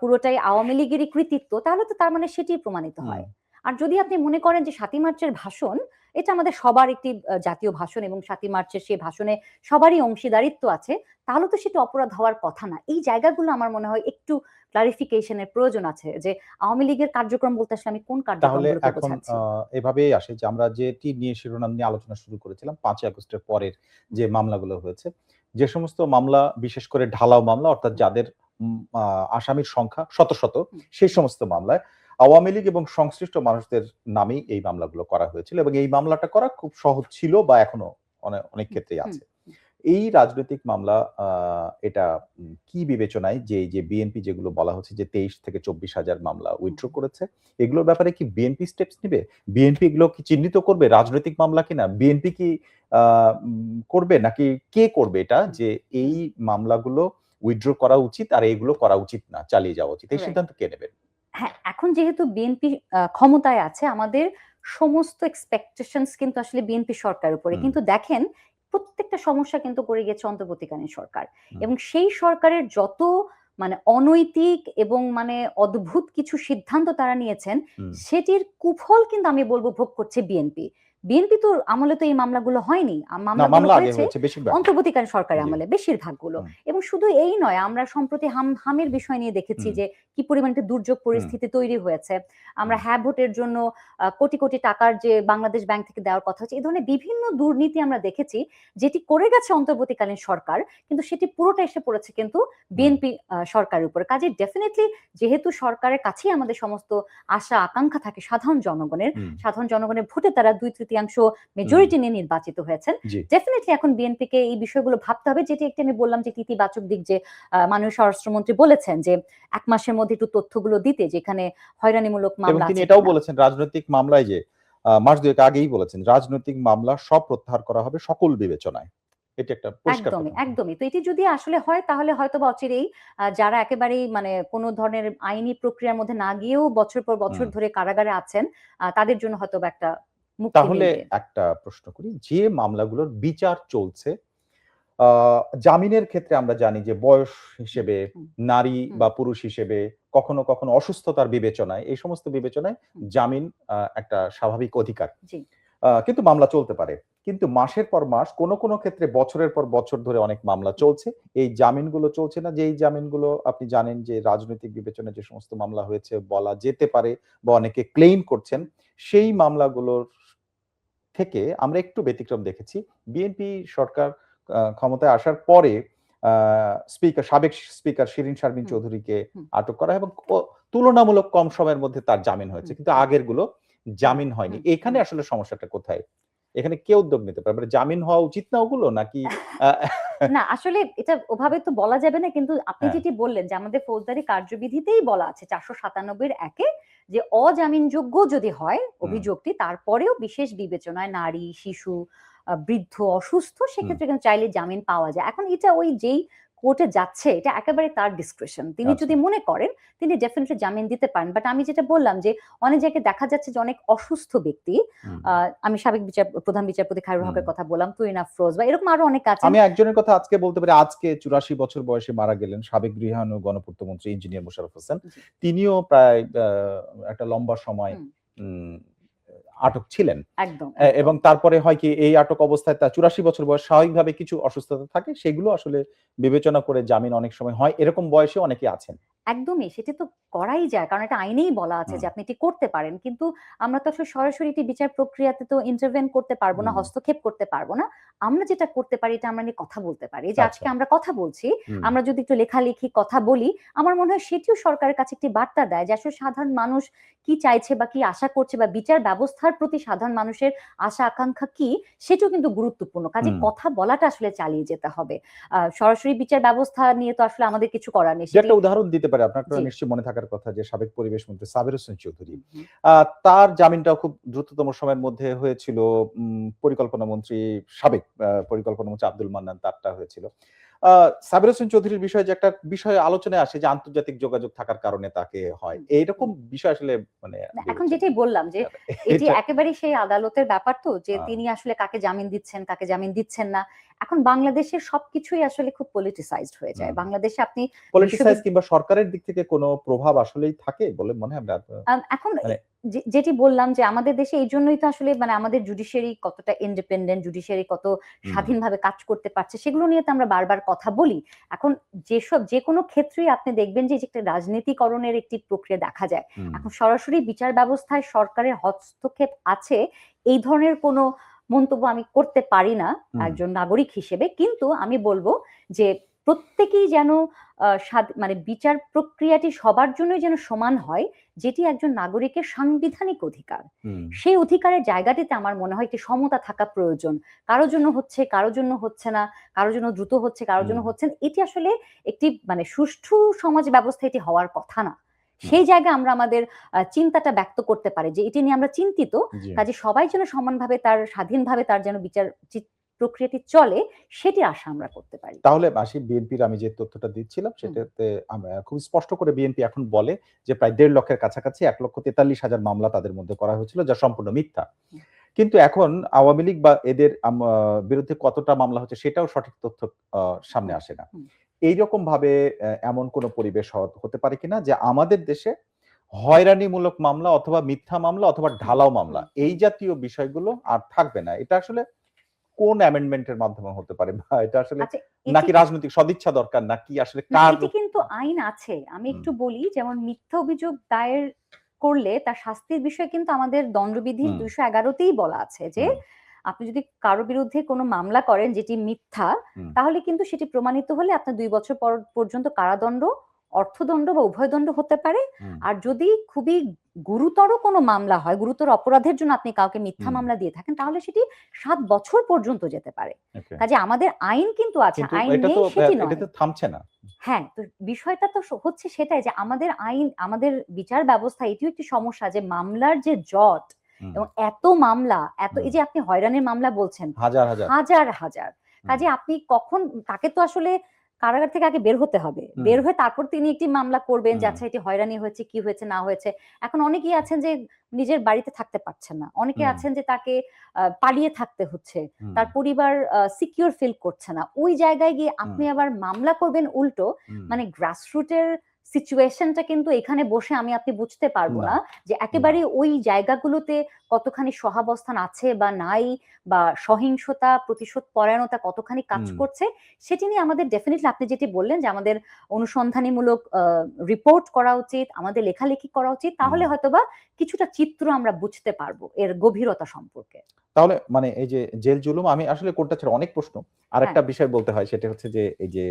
পুরোটাই আওয়ামী লীগেরই কৃতিত্ব, তাহলে তো তার মানে সেটি প্রমাণিত হয়। আর যদি আপনি মনে করেন যে ৭ই মার্চের ভাষণ এটা আমাদের সবার একটি জাতীয় ভাষণ এবং ৭ই মার্চের সেই ভাষণে সবারই অংশীদারিত্ব আছে, তাহলে তো সেটা অপরাধ হওয়ার কথা না। এই জায়গাগুলো আমার মনে হয় একটু ক্লারিফিকেশনের প্রয়োজন আছে যে আওয়ামী লীগের কার্যক্রম বলতে আসলে আমি কোন তাহলে কার্যক্রমগুলোকে এখন বোঝাচ্ছি। এভাবেই আসে যে আমরা যেটি নিয়ে শিরোনাম নিয়ে আলোচনা শুরু করেছিলাম ৫ই আগস্টের পরের যে মামলাগুলো হয়েছে, যে সমস্ত মামলা বিশেষ করে ঢালাও মামলা অর্থাৎ যাদের আসামির সংখ্যা শত শত, সেই সমস্ত মামলায় আওয়ামী লীগ এবং সংশ্লিষ্ট মানুষদের নামেই এই মামলাগুলো করা হয়েছিল এবং এই মামলাটা করা খুব সহজ ছিল বা এখনো অনেক ক্ষেত্রেই আছে। এই রাজনৈতিক মামলা এটা কি বিবেচনায় যে এই যে বিএনপি যেগুলো বলা হচ্ছে যে 23 থেকে 24,000 মামলা উইথড্র করেছে, এগুলোর ব্যাপারে কি বিএনপি স্টেপস নিবে? বিএনপি এগুলো কি চিহ্নিত করবে রাজনৈতিক মামলা কিনা? বিএনপি কি করবে নাকি কে করবে এটা যে এই মামলাগুলো উইথড্র করা উচিত আর এগুলো করা উচিত না, চালিয়ে যাওয়া উচিত? এই রাইট। সিদ্ধান্ত কে নেবেন? হ্যাঁ, এখন যেহেতু বিএনপি ক্ষমতায় আছে, আমাদের সমস্ত এক্সপেকটেশনস কিন্তু আসলে বিএনপি সরকারের উপরে। হুম, কিন্তু দেখেন, প্রত্যেকটা সমস্যা কিন্তু করে গেছে অন্তর্বর্তীকালীন সরকার। হুম, এবং সেই সরকারের যত মানে অনৈতিক এবং মানে অদ্ভুত কিছু সিদ্ধান্ত তারা নিয়েছেন, হুম। সেটির কুফল কিন্তু আমি বলব ভোগ করছে বিএনপি। বিএনপি তো আমলে তো এই মামলাগুলো হয়নি। না, মামলাগুলো মামলা আগে হয়েছে হয়েছে বেশিরভাগ। অন্তর্বর্তীকালীন সরকারের জি। আমলে বেশিরভাগগুলো। হুম, এবং শুধু এই নয়, আমরা সম্প্রতি হামের বিষয় নিয়ে দেখেছি হুম, যে কি পরিমাণ একটা দুর্যোগ হুম, পরিস্থিতি তৈরি হয়েছে। আমরা হুম, হ্যাঁ ভোটের জন্য কোটি, কোটি টাকার যে বাংলাদেশ ব্যাংক থেকে দেওয়ার কথা হচ্ছে, এই ধরনের বিভিন্ন দুর্নীতি আমরা দেখেছি, যেটি করে গেছে অন্তর্বর্তীকালীন সরকার, কিন্তু সেটি পুরোটা এসে পড়েছে কিন্তু হুম, বিএনপি সরকারের উপরে। কাজেই ডেফিনিটলি যেহেতু সরকারের কাছেই আমাদের সমস্ত আশা আকাঙ্ক্ষা থাকে হুম, সাধারণ জনগণের ভোটে তারা 2/3 হুম, মেজরিটি নিয়ে নির্বাচিত হয়েছেন। জি। ডেফিনিটলি এখন বিএনপিকে এই বিষয়গুলো ভাবতে হবে, যেটি একটি আমি বললাম যে ইতিবাচক দিক, যে মাননীয় স্বরাষ্ট্রমন্ত্রী বলেছেন যে ১ মাসের মধ্যে একটু তথ্যগুলো দিতে, যেখানে হয়রানিমূলক এবং মামলা তিনি আছে এটাও কিনা। বলেছেন রাজনৈতিক মামলায় যে মাস ২ এক আগেই বলেছেন রাজনৈতিক মামলা সব প্রত্যাহার করা হবে সকল বিবেচনায়। এটি একটা পরিষ্কার একদমই, কথা। একদমই। তো এটি যদি আসলে হয়, তাহলে হয়তোবা অচিরেই যারা একেবারেই মানে কোন ধরনের আইনি প্রক্রিয়ার মধ্যে না গিয়েও বছর পর বছর হুম। ধরে কারাগারে আছেন, তাদের জন্য হয়তোবা একটা মুক্তি তাহলে মিলবে। একটা প্রশ্ন করি, যে মামলাগুলোর বিচার চলছে, আ জামিনের ক্ষেত্রে আমরা জানি যে বয়স হুম, হিসেবে, হুম, নারী হুম, বা পুরুষ হিসেবে, কখনো, কখনো অসুস্থতার বিবেচনায়, এই সমস্ত বিবেচনায় হুম, জামিন একটা স্বাভাবিক অধিকার। জি, কিন্তু মামলা চলতে পারে। কিন্তু মাসের পর মাস কোন ক্ষেত্রে বছরের পর বছর ধরে অনেক মামলা হুম, চলছে। এই জামিনগুলো চলছে না। যেই জামিনগুলো আপনি জানেন যে রাজনৈতিক বিবেচনায় যে সমস্ত মামলা হয়েছে বলা যেতে পারে বা অনেকে ক্লেইম করছেন, হুম, সেই মামলাগুলোর থেকে আমরা একটু ব্যতিক্রম দেখেছি। বিএনপি সরকার ক্ষমতায় আসার পরে আ সাবেক স্পিকার শিরীন শারমিন হুম, চৌধুরীকে হুম, আটক করা এবং তুলনামূলক কম সময়ের মধ্যে তার জামিন হয়েছে। হুম, কিন্তু হুম, আগেরগুলো হুম, জামিন হয়নি। হুম, এখানে হুম। আসলে সমস্যাটা কোথায়? এখানে কে উদ্যোগ নিতে পারে? মানে জামিন হওয়া উচিত না ওগুলো নাকি আ না, আসলে এটা ওভাবে তো বলা যাবে না। কিন্তু আপনি হ্যাঁ, যেটি বললেন যে আমাদের ফৌজদারি কার্যবিধিতেই বলা আছে ৪৯৭ এর ১ এ, যে অজামিনযোগ্য যদি হয় হুম, অভিযোগটি, তারপরেও বিশেষ বিবেচনায় নারী, শিশু, বৃদ্ধ, অসুস্থ, হুম, সেক্ষেত্রে কিন্তু চাইলে জামিন পাওয়া যায়। এখন এটা ওই যেই কোর্টে যাচ্ছে, এটা একেবারে তার ডিসক্রিশন। তিনি আচ্ছা, যদি মনে করেন, তিনি ডেফিনিটলি জামিন দিতে পারেন। বাট আমি যেটা বললাম যে অনেক জায়গায় দেখা যাচ্ছে যে অনেক অসুস্থ ব্যক্তি, হুম, আমি সাবেক প্রধান বিচারপতি খায়রুল হুম। হকের কথা বললাম, তুহিন আফরোজ বা এরকম আরো অনেকে আছেন। আমি একজনের কথা আজকে বলতে পারি, আজকে ৮৪ বছর বয়সে মারা গেলেন সাবেক গৃহায়ণ ও গণপূর্তমন্ত্রী ইঞ্জিনিয়ার মোশাররফ হোসেন। জি। তিনিও প্রায় একটা লম্বা সময় হুম, উম আটক ছিলেন। একদম, এবং একদম। তারপরে হয় কি এই আটক অবস্থায় তার ৮৪ বছর বয়স, স্বাভাবিকভাবে কিছু অসুস্থতা থাকে। সেগুলো আসলে বিবেচনা করে জামিন অনেক সময় হয়। এরকম বয়সেও অনেকে আছেন। একদমই, সেটি তো করাই যায়। কারণ এটা আইনেই বলা আছে হুম, যে আপনি এটি করতে পারেন। কিন্তু আমরা তো আসলে সরাসরি এটি বিচার প্রক্রিয়াতে তো ইন্টারভেন করতে পারব না, হুম, হস্তক্ষেপ করতে পারব না। আমরা যেটা করতে পারি, এটা আমরা নিয়ে কথা বলতে পারি। এই যে আচ্ছা। আজকে আমরা কথা বলছি, হুম, আমরা যদি একটু লেখালেখি কথা বলি, আমার মনে হয় সেটিও সরকারের কাছে একটি বার্তা দেয় যে আসলে সাধারণ মানুষ কি চাইছে বা কি আশা করছে, বা বিচার ব্যবস্থার প্রতি সাধারণ মানুষের আশা আকাঙ্ক্ষা কি, সেটিও কিন্তু গুরুত্বপূর্ণ। কাজেই হুম। কথা বলাটা আসলে চালিয়ে যেতে হবে। সরাসরি বিচার ব্যবস্থা নিয়ে তো আসলে আমাদের কিছু করার নেই। যে সেটি একটা উদাহরণ দিতে পারি, আপনার জি। নিশ্চয়ই মনে থাকার কথা যে সাবেক পরিবেশ মন্ত্রী সাবের হোসেন চৌধুরী। হুম, হুম, আ তার জামিনটাও খুব দ্রুততম সময়ের মধ্যে হয়েছিল। পরিকল্পনা মন্ত্রী সাবেক পরিকল্পনা মন্ত্রী আব্দুল মান্নান তারটা হয়েছিল। আ সাবের হোসেন চৌধুরীর বিষয়ে যে একটা বিষয় আলোচনায় আসে যে আন্তর্জাতিক যোগাযোগ থাকার কারণে তাকে হয়। হুম, এইরকম হুম। বিষয় আসলে মানে না, এখন বিবেচনা যেটাই বললাম যে এটি এটা একেবারেই সেই আদালতের ব্যাপার তো, যে আ তিনি আসলে কাকে জামিন দিচ্ছেন, কাকে জামিন দিচ্ছেন না। এখন বাংলাদেশের সবকিছুই আসলে খুব পলিটিসাইজড হয়ে যায়। হুম। বাংলাদেশে আপনি পলিটিসাইজ বিশ্ববিদ কিংবা সরকারের দিক থেকে কোনো প্রভাব আসলেই থাকে বলে মনে হয় আপনার? এখন মানে যেটি বললাম যে আমাদের দেশে এইজন্যই তো আসলে মানে আমাদের জুডিশিয়ারি কতটা ইন্ডিপেন্ডেন্ট, জুডিশিয়ারি কত হুম, স্বাধীনভাবে কাজ করতে পারছে, সেগুলো নিয়ে তো আমরা বারবার কথা বলি। এখন যেকোনো ক্ষেত্রেই আপনি দেখবেন যে একটা রাজনীতিকরণের একটি প্রক্রিয়া দেখা যায়। হুম, এখন সরাসরি বিচার ব্যবস্থায় সরকারের হস্তক্ষেপ আছে, এই ধরনের কোনো মন্তব্য আমি করতে পারি না হুম, একজন নাগরিক হিসেবে। কিন্তু আমি বলব যে প্রত্যেকেই যেন মানে বিচার প্রক্রিয়াটি সবার জন্যই যেন সমান হয়, যেটি একজন নাগরিকের সাংবিধানিক অধিকার। সেই অধিকারের জায়গাটিতে আমার মনে হয় একটি সমতা থাকা প্রয়োজন। কারোর জন্য হচ্ছে, কারোর জন্য হচ্ছে না, কারোর জন্য দ্রুত হচ্ছে, কারোর জন্য হচ্ছে না। এটি আসলে একটি মানে সুষ্ঠু সমাজ ব্যবস্থা এটি হওয়ার কথা না। সেই জায়গায় আমরা আমাদের চিন্তাটা ব্যক্ত করতে পারি যে এটি নিয়ে আমরা চিন্তিত, কাজে সবাই যেন সমানভাবে তার স্বাধীনভাবে তার যেন বিচার প্রক্রিয়াটি চলে, সেটি আশা আমরা করতে পারি। তাহলে আসি বিএনপির, আমি যে তথ্যটা দিচ্ছিলাম সেটাতে খুব স্পষ্ট করে বিএনপি এখন বলে যে প্রায় ১.৫ লক্ষের কাছাকাছি ১,৪৩,০০০ মামলা তাদের মধ্যে করা হয়েছিল, যা সম্পূর্ণ মিথ্যা। কিন্তু এখন আওয়ামী লীগ বা এদের বিরুদ্ধে কতটা মামলা হচ্ছে সেটাও সঠিক তথ্য সামনে আসে না। এইরকম ভাবে এমন কোন পরিবেশ হতে পারে কিনা যে আমাদের দেশে হয়রানিমূলক মামলা অথবা মিথ্যা মামলা অথবা ঢালাও মামলা এই জাতীয় বিষয়গুলো আর থাকবে না? এটা আসলে কোন অ্যামেন্ডমেন্টের মাধ্যমে হতে পারে, বা এটা আসলে নাকি রাজনৈতিক সদিচ্ছা দরকার, নাকি আসলে কার? এটি কিন্তু আইন আছে, আমি একটু বলি। যেমন মিথ্যা অভিযোগ দায়ের করলে তার শাস্তির বিষয় কিন্তু আমাদের দণ্ডবিধির ২১১তেই বলা আছে যে আপনি যদি কারো বিরুদ্ধে কোনো মামলা করেন যেটি মিথ্যা, তাহলে কিন্তু সেটি প্রমাণিত হলে আপনার ২ বছর পর্যন্ত কারাদণ্ড, অর্থদণ্ড বা উভয় দণ্ড হতে পারে। আর যদি খুবই গুরুতর কোনো মামলা হয়, গুরুতর অপরাধের জন্য আপনি কাউকে মিথ্যা মামলা দিয়ে থাকেন, তাহলে সেটি ৭ বছর পর্যন্ত যেতে পারে। কাজে আমাদের আইন কিন্তু আছে, আইন নেই সেটি নয়। এটা তো থামছে না। হ্যাঁ, তো বিষয়টা তো হচ্ছে সেটাই যে আমাদের আইন, আমাদের বিচার ব্যবস্থা এটিও একটি সমস্যা যে মামলার যে জট এবং এত মামলা, এই যে আপনি হয়রানির মামলা বলছেন হাজার হাজার হাজার হাজার, কাজে আপনি কখন তাকে তো আসলে কারাগার থেকে আগে বের হতে হবে, বের হয়ে তারপর তিনি একটি মামলা করবেন যে আচ্ছা এটি হয়রানি হয়েছে, কি হয়েছে না হয়েছে। এখন অনেকেই আছেন যে নিজের বাড়িতে থাকতে পারছেন না, অনেকে আছেন যে তাকে পালিয়ে থাকতে হচ্ছে, তার পরিবার সিকিউর ফিল করছে না। ওই জায়গায় গিয়ে আপনি আবার মামলা করবেন উল্টো, মানে গ্রাসরুটের সিচুয়েশনটা কিন্তু এখানে বসে আপনি বুঝতে পারবো না যে একেবারে ওই জায়গাগুলোতে কতখানি সহাবস্থান আছে বা নাই, বা সহিংসতা, প্রতিশোধ পরায়ণতা কতখানি কাজ করছে, সেটি নিয়ে আমাদের ডেফিনেটলি আপনি যেটি বললেন যে আমাদের অনুসন্ধানীমূলক রিপোর্ট করা উচিত, আমাদের লেখালেখি করা উচিত, তাহলে হয়তোবা কিছুটা চিত্র আমরা বুঝতে পারবো এর গভীরতা সম্পর্কে। তাহলে মানে এই যে জেল জুলুম, আমি আসলে কোনটা ছেড়ে অনেক প্রশ্ন, আরেকটা বিষয় বলতে হয়, সেটা হচ্ছে যে এই যে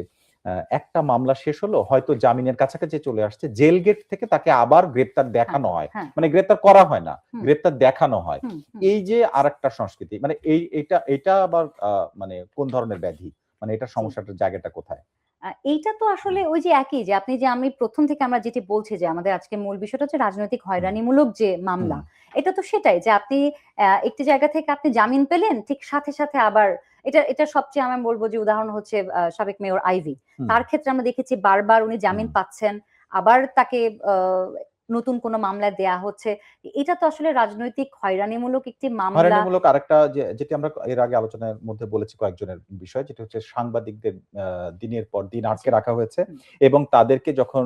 একটা মামলা শেষ হলো, হয়তো জামিনের কাছাকাছি চলে আসছে, জেল গেট থেকে তাকে আবার গ্রেপ্তার দেখানো হয়, মানে গ্রেপ্তার করা হয় না, গ্রেপ্তার দেখানো হয়। এই যে আরেকটা সংস্কৃতি, মানে এটা আবার মানে কোন ধরনের ব্যাধি, মানে এটা সমস্যাটার জায়গাটা কোথায়? এইটা তো আসলে ওই যে একই যে আপনি যে আমি প্রথম থেকে আমরা যেটি বলছি যে আমাদের আজকে মূল বিষয়টা হচ্ছে রাজনৈতিক হয়রানিমূলক যে মামলা, এটা তো সেটাই যে আপনি একটি জায়গা থেকে আপনি জামিন পেলেন, ঠিক সাথে সাথে আবার এটা সবচেয়ে আমি বলবো যে উদাহরণ হচ্ছে সাবেক মেয়র আইভি। তার ক্ষেত্রে আমরা দেখেছি বারবার উনি জামিন পাচ্ছেন, আবার তাকে নতুন কোনো মামলা দেয়া হচ্ছে। এটা তো আসলে রাজনৈতিক হয়রানিমূলক একটি মামলা। হয়রানিমূলক আরেকটা যেটি আমরা এর আগে আলোচনার মধ্যে বলেছি কয়েকজনের বিষয়, যেটা হচ্ছে সাংবাদিকদের দিনের পর দিন আটকে রাখা হয়েছে এবং তাদেরকে যখন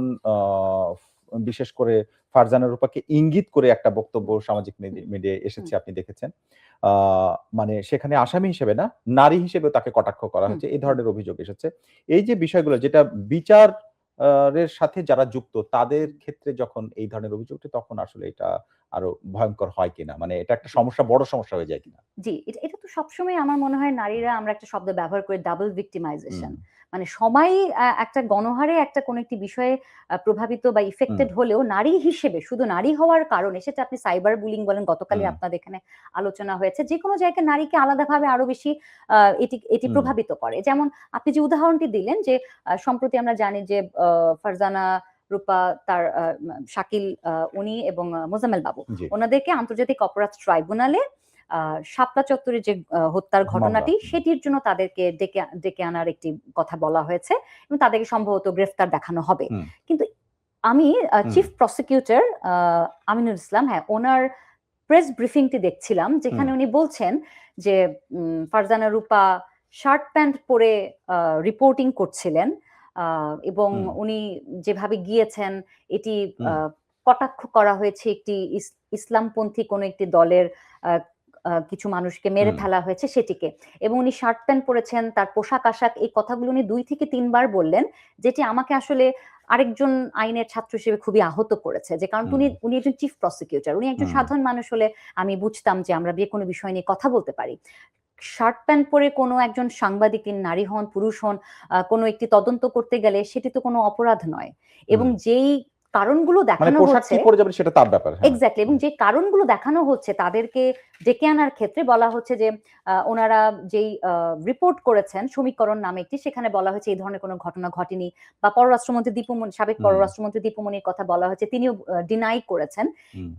বিশেষ করে ফারজানা রূপাকে ইঙ্গিত করে একটা বক্তব্য সামাজিক মিডিয়ায় এসেছে, আপনি দেখেছেন, মানে সেখানে আসামি হিসেবে না, নারী হিসেবে তাকে কটাক্ষ করা হয়েছে, এই ধরনের অভিযোগ এসেছে। এই যে বিষয়গুলো যেটা বিচার এর সাথে যারা যুক্ত তাদের ক্ষেত্রে যখন এই ধরনের অভিযোগ ওঠে, তখন আসলে এটা আরো ভয়ঙ্কর হয় কিনা, মানে এটা একটা সমস্যা, বড় সমস্যা হয়ে যায় কিনা? জি, এটা তো সবসময় আমার মনে হয় নারীরা, আমরা একটা শব্দ ব্যবহার করি ডাবল ভিক্টিমাইজেশন, মানে সবাই একটা গণহারে একটা কোন একটি বিষয়ে প্রভাবিত বা ইফেক্টেড হলেও নারী হিসেবে, শুধু নারী হওয়ার কারণে, সেটা আপনি সাইবার বুলিং বলেন, গতকালই আপনাদের এখানে আলোচনা হয়েছে, যে কোনো জায়গায় নারীকে আলাদাভাবে আরো বেশি এটি প্রভাবিত করে। যেমন আপনি যে উদাহরণটি দিলেন যে সম্প্রতি আমরা জানি যে ফারজানা রূপা, তার শাকিল উনি এবং মোজাম্মেল বাবু, ওনাদেরকে আন্তর্জাতিক অপরাধ ট্রাইব্যুনালে শাপলা চত্বরে যে হত্যার ঘটনাটি, সেটির জন্য তাদেরকে ডেকে আনার একটি কথা বলা হয়েছে এবং তাদেরকে সম্ভবত গ্রেফতার দেখানো হবে। কিন্তু আমি চিফ প্রসিকিউটর আমিনুল ইসলাম, ওনার প্রেস ব্রিফিংটি দেখছিলাম, যেখানে উনি বলছেন যে ফারজানা রূপা শার্ট প্যান্ট পরে রিপোর্টিং করছিলেন এবং উনি যেভাবে গিয়েছেন এটি কটাক্ষ করা হয়েছে একটি ইসলামপন্থী কোন একটি দলের কিছু মানুষকে মেরে ফেলা হয়েছে সেটিকে, এবং উনি শার্ট প্যান্ট পরেছেন, তার পোশাক আশাক, এই কথাগুলো উনি 2 থেকে 3 বার বললেন, যেটি আমাকে আসলে আরেকজন আইনের ছাত্র হিসেবে খুবই আহত করেছে। যে কারণ উনি একজন চিফ প্রসিকিউটর, উনি একজন সাধারণ মানুষ হলে আমি বুঝতাম যে আমরা যে কোনো বিষয় নিয়ে কথা বলতে পারি, শার্ট প্যান্ট পরে কোনো একজন সাংবাদিক, তিনি নারী হন পুরুষ হন, কোনো একটি তদন্ত করতে গেলে সেটি তো কোনো অপরাধ নয়। এবং যেই কারণগুলো মানে দেখানো পোশাক হচ্ছে কি পরে যাবেন সেটা তার ব্যাপার। হ্যাঁ। এক্স্যাক্টলি, এবং যে কারণগুলো দেখানো হচ্ছে তাদেরকে ডেকে আনার ক্ষেত্রে বলা হচ্ছে যে ওনারা যেই রিপোর্ট করেছেন সমীকরণ নামে একটি, সেখানে বলা হয়েছে এই ধরনের কোনো ঘটনা ঘটেনি, বা পররাষ্ট্রমন্ত্রী দীপুমণি, সাবেক পররাষ্ট্রমন্ত্রী দীপুমণির কথা বলা হয়েছে, তিনিও ডিনাই করেছেন।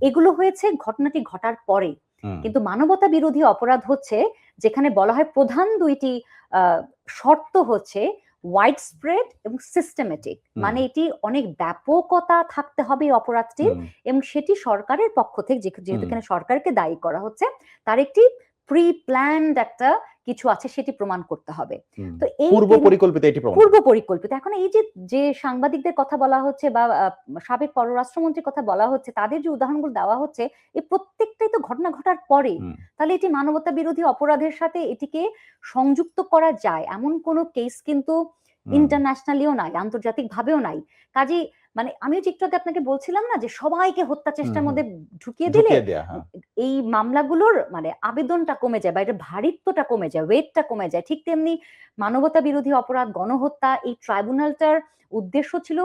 এগুলো হয়েছে ঘটনাটি ঘটার পরে। কিন্তু মানবতা বিরোধী অপরাধ হচ্ছে যেখানে বলা হয় প্রধান দুইটি শর্ত হচ্ছে ওয়াইড স্প্রেড এবং সিস্টেমেটিক, মানে এটি অনেক ব্যাপকতা থাকতে হবে এই অপরাধটির, এবং সেটি সরকারের পক্ষ থেকে, যেহেতু এখানে সরকারকে দায়ী করা হচ্ছে, তার একটি প্রি প্ল্যান্ড একটা কিছু আছে সেটি প্রমাণ করতে হবে। তো এই পূর্ব পরিকল্পিত, এটি পূর্ব পরিকল্পিত। এখন এই যে সাংবাদিকদের কথা বলা হচ্ছে বা সাবেক পররাষ্ট্রমন্ত্রীর কথা বলা হচ্ছে, তাদের যে উদাহরণগুলো দেওয়া হচ্ছে, এই প্রত্যেকটাই তো ঘটনা ঘটার পরে। তাহলে এটি মানবতা বিরোধী অপরাধের সাথে এটিকে সংযুক্ত করা যায় এমন কোনো কেস কিন্তু ইন্টারন্যাশনালিও নাই, আন্তর্জাতিক ভাবেও নাই। কাজেই মানে আমি একটু আগে আপনাকে বলছিলাম না যে সবাইকে হত্যা চেষ্টার মধ্যে ঢুকিয়ে দিলে এই মামলাগুলোর মানে আবেদনটা কমে যায় বা এটার ভারিত্বটা কমে যায়, ওয়েটটা কমে যায়। ঠিক তেমনি মানবতা বিরোধী অপরাধ, গণহত্যা, এই ট্রাইব্যুনালটার উদ্দেশ্য ছিল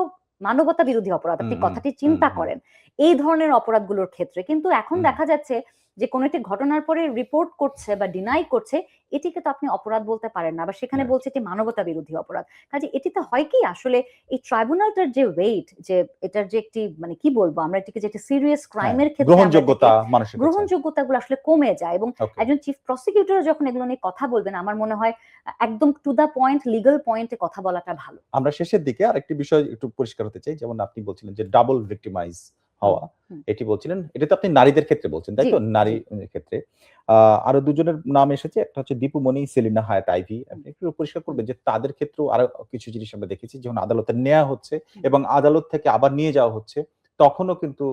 মানবতা বিরোধী অপরাধ। আপনি কথাটি চিন্তা করেন এই ধরনের অপরাধগুলোর ক্ষেত্রে। কিন্তু এখন দেখা যাচ্ছে যে কোনো একটি ঘটনার পরে রিপোর্ট করছে বা ডিনাই করছে, এটিকে তো আপনি অপরাধ বলতে পারেন না, বা সেখানে বলছে এটি মানবতা বিরোধী অপরাধ। কাজে এটিতে হয় কি, আসলে এই ট্রাইব্যুনালটার যে ওয়েট, যে এটার যে একটি মানে কি বলবো আমরা, এটিকে যে সিরিয়াস ক্রাইমের ক্ষেত্রে গ্রহণযোগ্যতাগুলো আসলে কমে যায়। এবং একজন চিফ প্রসিকিউটর যখন এগুলো নিয়ে কথা বলবেন, আমার মনে হয় একদম টু দা পয়েন্ট, লিগ্যাল পয়েন্টে কথা বলাটা ভালো। আমরা শেষের দিকে আরেকটি বিষয় একটু পরিষ্কার হতে চাই, যেমন আপনি বলছিলেন যে ডাবল ভিক্টিমাইজ হওয়া, এটি বলছিলেন, এটা তো আপনি নারীদের ক্ষেত্রে বলছেন, তাই তো? নারী ক্ষেত্রে আরো দুজনের নাম এসেছে, একটা হচ্ছে দীপুমণি, সেলিনা হায়াত আইভি। আপনি একটু পরিষ্কার করবেন যে তাদের ক্ষেত্রেও আরো কিছু জিনিস আমরা দেখেছি, যখন আদালতে নেওয়া হচ্ছে এবং আদালত থেকে আবার নিয়ে যাওয়া হচ্ছে, তখনও কিন্তু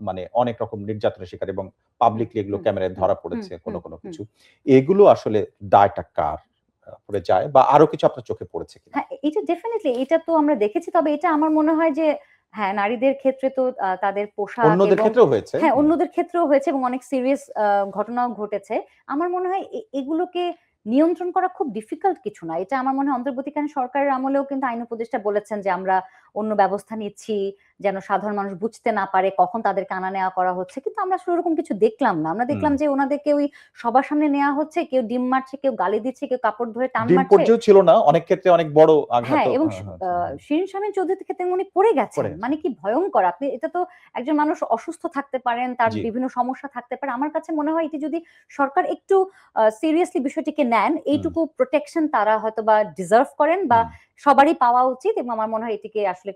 মানে অনেক রকম নির্যাতনের শিকার, এবং পাবলিকলি এগুলো ক্যামেরায় ধরা পড়েছে কোনো কিছু। এগুলো আসলে দায়টা কার পড়ে যায়, বা আরো কিছু আপনার চোখে পড়েছে কিনা? হ্যাঁ, এটা ডেফিনেটলি, এটা তো আমরা দেখেছি। তবে এটা আমার মনে হয় যে হ্যাঁ, নারীদের ক্ষেত্রে তো তাদের পোশাক, অন্যদের ক্ষেত্রেও হয়েছে। হ্যাঁ, অন্যদের ক্ষেত্রেও হয়েছে এবং অনেক সিরিয়াস ঘটনাও ঘটেছে। আমার মনে হয় এগুলোকে নিয়ন্ত্রণ করা খুব ডিফিকাল্ট কিছু না। এটা আমার মনে হয় অন্তর্বর্তীকালীন সরকারের আমলেও কিন্তু আইন উপদেষ্টা বলেছেন যে আমরা অন্য ব্যবস্থা নিচ্ছি যেন সাধারণ মানুষ বুঝতে না পারে কখন তাদেরকে আনা নেওয়া করা হচ্ছে। কিন্তু আমরা আসলে ওরকম কিছু দেখলাম না। আমরা দেখলাম যে ওনাদেরকে ওই সবার সামনে নেওয়া হচ্ছে, কেউ ডিম মারছে, কেউ গালি দিচ্ছে, কেউ কাপড় ধরে টান ডিম মারছে। পর্যায়েও ছিল না, অনেক ক্ষেত্রে অনেক বড় আঘাত। হ্যাঁ, এবং শিরিন শারমিন চৌধুরীর ক্ষেত্রে উনি পড়ে গেছেন। মানে কি ভয়ঙ্কর! আপনি এটা তো একজন মানুষ অসুস্থ থাকতে পারেন, তার বিভিন্ন সমস্যা থাকতে পারে। আমার কাছে মনে হয় এটি যদি সরকার একটু সিরিয়াসলি বিষয়টিকে নেন, এইটুকু প্রোটেকশন তারা হয়তোবা ডিজার্ভ করেন বা সবারই পাওয়া উচিত, এবং আমার মনে হয় এটিকে আসলে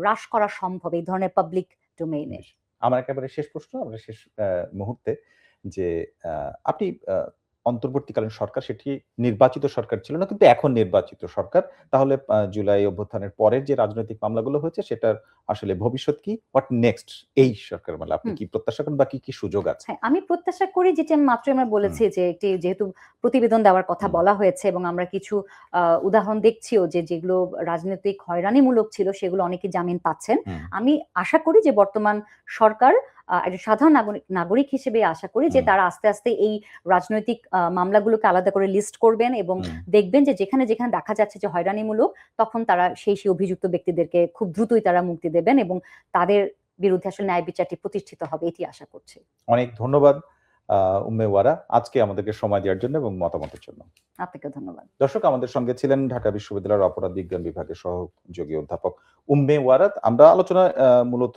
হ্রাস করা সম্ভব এই ধরনের পাবলিক ডোমেইনে। আমার একেবারে শেষ প্রশ্ন, আমরা শেষ মুহূর্তে, যে আপনি অন্তর্বর্তীকালীন সরকার, সেটি নির্বাচিত সরকার ছিল না, কিন্তু এখন নির্বাচিত সরকার। তাহলে জুলাই অভ্যুত্থানের পরের যে রাজনৈতিক মামলাগুলো হয়েছে, সেটার আসলে ভবিষ্যৎ কি? হোয়াট নেক্সট এই সরকার আমলে আপনি কি প্রত্যাশা করেন, বা কি সুযোগ আছে? হ্যাঁ, আমি প্রত্যাশা করি, যেটি আমি মাত্রই আমরা বলেছি যে একটি যেহেতু প্রতিবেদন দেওয়ার কথা বলা হয়েছে এবং আমরা কিছু উদাহরণ দেখছিও যে যেগুলো রাজনৈতিক হয়রানিমূলক ছিল সেগুলো অনেকে জামিন পাচ্ছেন। আমি আশা করি যে বর্তমান সরকার একজন সাধারণ নাগরিক হিসেবে আশা করি যে তারা আস্তে আস্তে এই রাজনৈতিক মামলাগুলোকে আলাদা করে লিস্ট করবেন এবং দেখবেন যে যেখানে যেখানে দেখা যাচ্ছে যে হয়রানিমূলক, তখন তারা সেই অভিযুক্ত ব্যক্তিদেরকে খুব দ্রুতই তারা মুক্তি দেবেন এবং তাদের বিরুদ্ধে আসলে ন্যায় বিচারটি প্রতিষ্ঠিত হবে, এটি আশা করছি। অনেক ধন্যবাদ উম্মে ওয়ারা, আজকে আমাদেরকে সময় দেওয়ার জন্য এবং মতামতের জন্য। আপনাকে ধন্যবাদ। দর্শক, আমাদের সঙ্গে ছিলেন ঢাকা বিশ্ববিদ্যালয়ের অপরাধ বিজ্ঞান বিভাগের সহযোগী অধ্যাপক উম্মে ওয়ারা। আমরা আলোচনা মূলত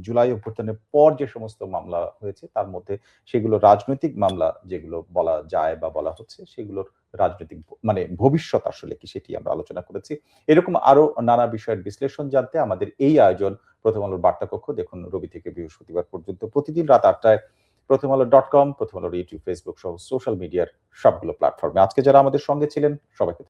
জুলাই অভ্যুত্থানের পর যে সমস্ত মামলা হয়েছে, তার মধ্যে সেগুলো রাজনৈতিক মামলা যেগুলো বলা যায় বা বলা হচ্ছে, সেগুলোর রাজনৈতিক মানে ভবিষ্যৎ আসলে কি, সেটি আমরা আলোচনা করেছি। এরকম আরো নানা বিষয়ের বিশ্লেষণ জানতে আমাদের এই আয়োজন প্রথম আলোর বার্তা কক্ষ দেখুন রবি থেকে বৃহস্পতিবার পর্যন্ত প্রতিদিন রাত ৮টায় প্রথমআলো.com, প্রথম আলোর ইউটিউব, ফেসবুক সহ সোশ্যাল মিডিয়ার সবগুলো প্ল্যাটফর্মে। আজকে যারা আমাদের সঙ্গে ছিলেন সবাইকে